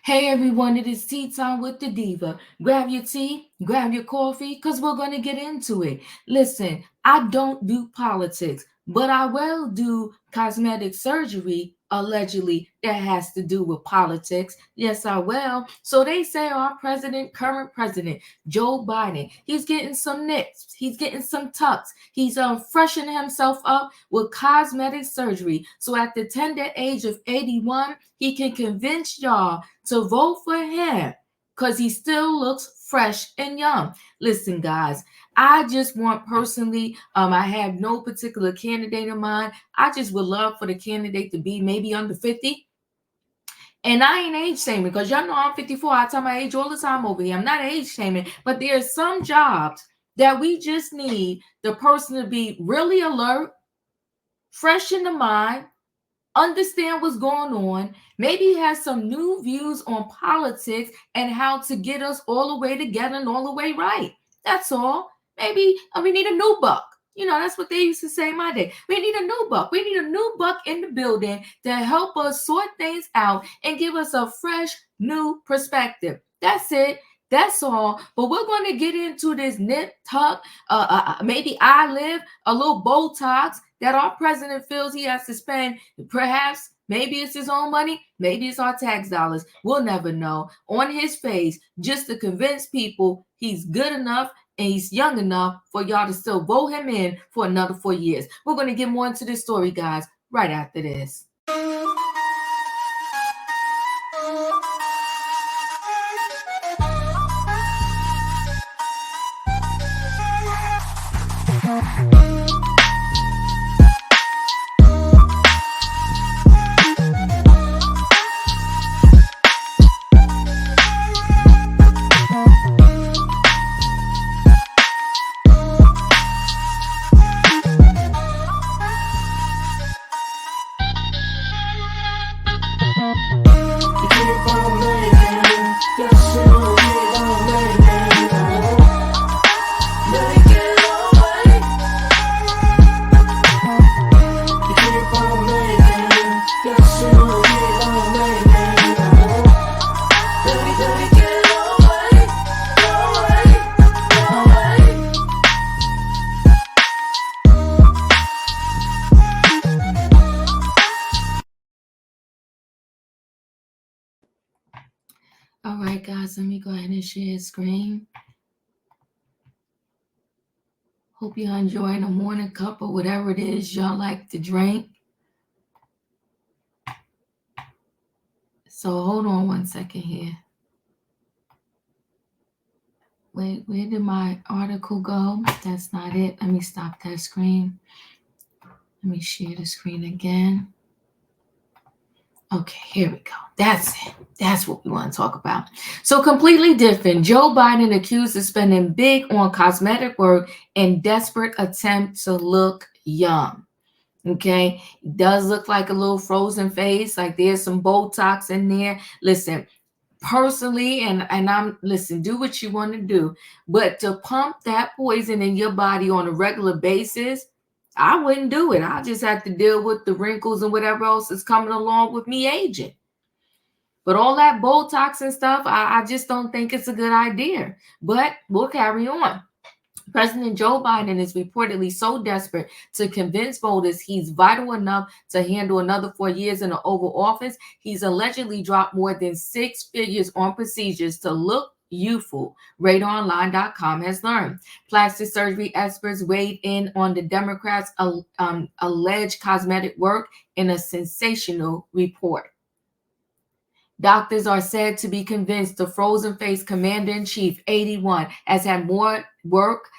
Hey everyone, it is tea time with the diva. Grab your tea, grab your coffee, because we're going to get into it. Listen, I don't do politics, but I will do cosmetic surgery, allegedly, that has to do with politics. Yes, I will. So they say our president, current president, Joe Biden, he's getting some nips, he's getting some tucks, he's freshening himself up with cosmetic surgery. So at the tender age of 81, he can convince y'all to vote for him because he still looks fresh and young. Listen, guys, I just want personally, I have no particular candidate in mind. I just would love for the candidate to be maybe under 50. And I ain't age shaming because y'all know I'm 54. I tell my age all the time over here. I'm not age shaming, but there's some jobs that we just need the person to be really alert, fresh in the mind, understand what's going on, maybe has some new views on politics and how to get us all the way together and all the way right. That's all. Maybe we need a new buck. You know, that's what they used to say in my day. We need a new buck. We need a new buck in the building to help us sort things out and give us a fresh, new perspective. That's it. That's all. But we're going to get into this nip tuck, maybe eyelid, a little Botox that our president feels he has to spend. Perhaps, maybe it's his own money, maybe it's our tax dollars. We'll never know. On his face, just to convince people he's good enough and he's young enough for y'all to still vote him in for another 4 years. We're going to get more into this story, guys, right after this. All right, guys, let me go ahead and share screen. Hope you're enjoying a morning cup or whatever it is y'all like to drink. So hold on one second here. Wait, where did my article go? That's not it. Let me stop that screen. Let me share the screen again. Okay, here we go. That's it. That's what we want to talk about. So completely different. Joe Biden accused of spending big on cosmetic work in desperate attempt to look young. Okay, it does look like a little frozen face, like there's some Botox in there. Listen, personally, and I'm listen, do what you want to do, but to pump that poison in your body on a regular basis, I wouldn't do it. I just have to deal with the wrinkles and whatever else is coming along with me aging. But all that Botox and stuff, I just don't think it's a good idea. But we'll carry on. President Joe Biden is reportedly so desperate to convince voters he's vital enough to handle another 4 years in the Oval Office. He's allegedly dropped more than 6 figures on procedures to look youthful, RadarOnline.com has learned. Plastic surgery experts weighed in on the Democrats' alleged cosmetic work in a sensational report. Doctors are said to be convinced the frozen face commander-in-chief, 81, has had more work,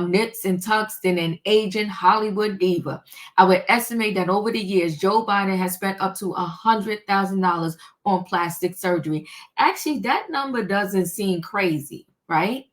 nips and tucks than an aging Hollywood diva. I would estimate that over the years, Joe Biden has spent up to $100,000 on plastic surgery. Actually, that number doesn't seem crazy, right?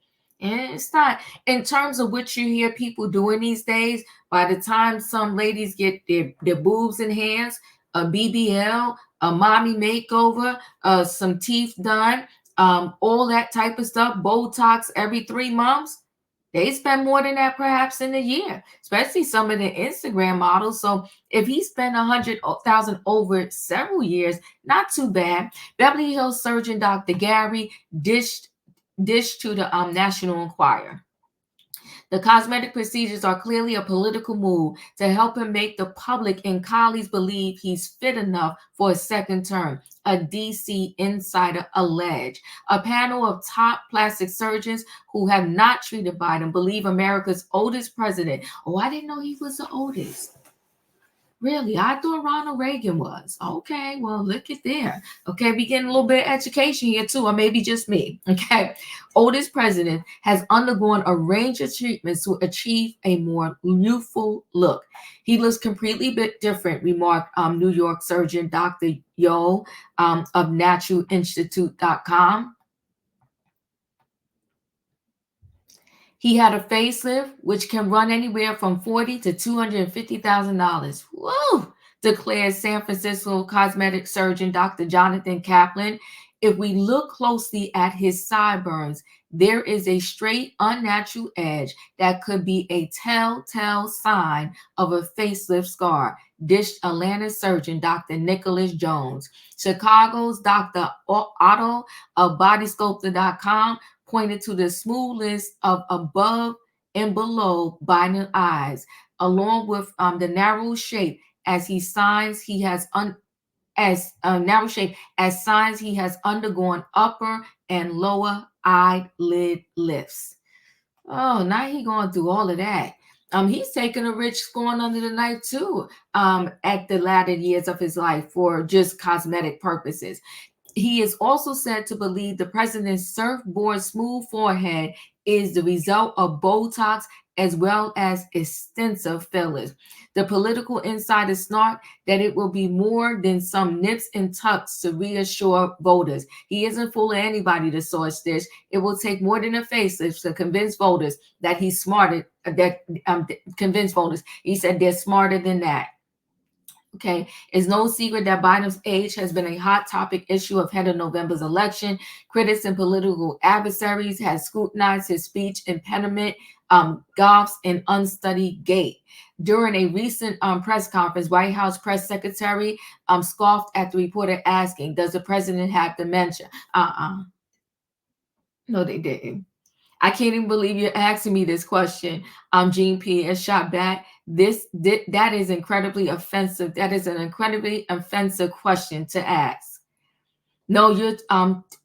And it's not. In terms of what you hear people doing these days, by the time some ladies get their boobs enhanced, a BBL, a mommy makeover, some teeth done, all that type of stuff, Botox every 3 months. They spend more than that perhaps in a year, especially some of the Instagram models. So if he spent 100,000 over several years, not too bad. Beverly Hills surgeon Dr. Gary dished to the National Enquirer. The cosmetic procedures are clearly a political move to help him make the public and colleagues believe he's fit enough for a second term, a DC insider alleged. A panel of top plastic surgeons who have not treated Biden believe America's oldest president. Oh, I didn't know he was the oldest. Really? I thought Ronald Reagan was. Okay, well, look at there. Okay, we getting a little bit of education here too, or maybe just me. Okay. Oldest president has undergone a range of treatments to achieve a more youthful look. He looks completely bit different, remarked New York surgeon Dr. Yo of naturalinstitute.com. He had a facelift, which can run anywhere from $40,000 to $250,000. Woo! Declared San Francisco cosmetic surgeon Dr. Jonathan Kaplan. If we look closely at his sideburns, there is a straight, unnatural edge that could be a telltale sign of a facelift scar, dished Atlanta surgeon Dr. Nicholas Jones. Chicago's Dr. Otto of bodysculptor.com pointed to the smooth list of above and below Biden eyes, along with the narrow shape as he signs he has as narrow shape as signs he has undergone upper and lower eyelid lifts. Oh, now he going through all of that. He's taking a rich scorn under the knife too. At the latter years of his life for just cosmetic purposes. He is also said to believe the president's surfboard smooth forehead is the result of Botox as well as extensive fillers. The political insider snarked that it will be more than some nips and tucks to reassure voters. He isn't fooling anybody to source this. It will take more than a facelift to convince voters that he's smarter. Convince voters. He said they're smarter than that. Okay, it's no secret that Biden's age has been a hot topic issue ahead of November's election. Critics and political adversaries have scrutinized his speech impediment, gaffes, and unstudied gait. During a recent press conference, White House press secretary scoffed at the reporter asking, "Does the president have dementia?" No, they didn't. I can't even believe you're asking me this question. Gene P has shot back. That is incredibly offensive. That is an incredibly offensive question to ask. No,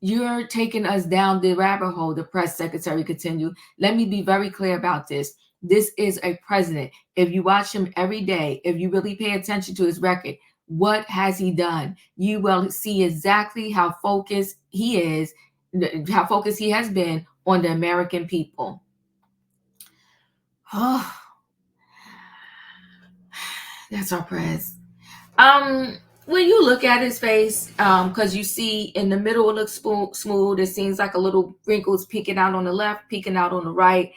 you're taking us down the rabbit hole, the press secretary continued. Let me be very clear about this. This is a president. If you watch him every day, if you really pay attention to his record, what has he done? You will see exactly how focused he is, how focused he has been on the American people. Oh, that's our press. When you look at his face, because you see in the middle it looks smooth, it seems like a little wrinkles peeking out on the left, peeking out on the right.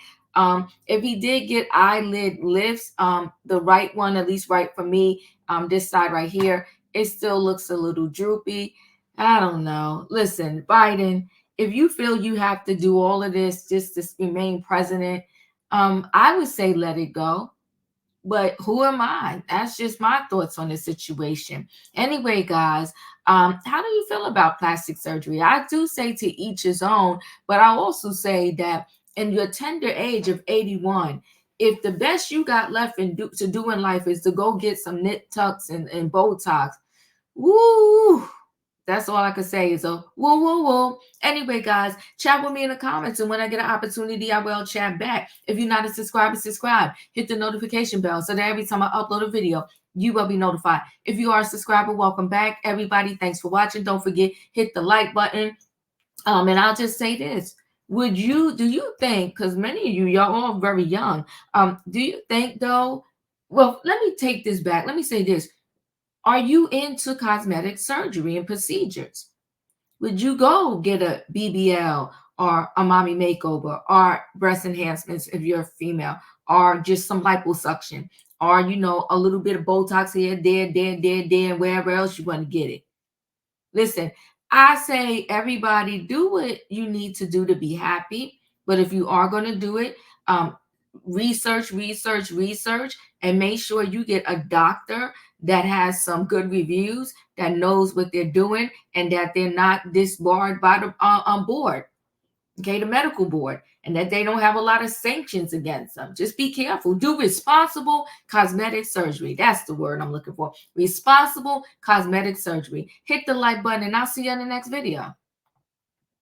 If he did get eyelid lifts, the right one, at least right for me, this side right here, it still looks a little droopy. I don't know. Listen, Biden, if you feel you have to do all of this just to remain president, I would say let it go. But who am I? That's just my thoughts on the situation. Anyway, guys, how do you feel about plastic surgery? I do say to each his own, but I also say that in your tender age of 81, if the best you got left to do in life is to go get some nip tucks and Botox, woo, that's all I can say is a whoa, whoa, whoa. Anyway, guys, chat with me in the comments. And when I get an opportunity, I will chat back. If you're not a subscriber, subscribe. Hit the notification bell so that every time I upload a video, you will be notified. If you are a subscriber, welcome back. Everybody, thanks for watching. Don't forget, hit the like button. And I'll just say this. Do you think, because many of y'all all very young, do you think though, well, let me take this back. Let me say this. Are you into cosmetic surgery and procedures? Would you go get a BBL or a mommy makeover or breast enhancements if you're a female, or just some liposuction, or a little bit of Botox here, there, and wherever else you want to get it? Listen, I say everybody do what you need to do to be happy. But if you are going to do it, research, and make sure you get a doctor that has some good reviews, that knows what they're doing, and that they're not disbarred by the board, okay, the medical board, and that they don't have a lot of sanctions against them. Just be careful. Do responsible cosmetic surgery. That's the word I'm looking for. Responsible cosmetic surgery. Hit the like button, and I'll see you in the next video.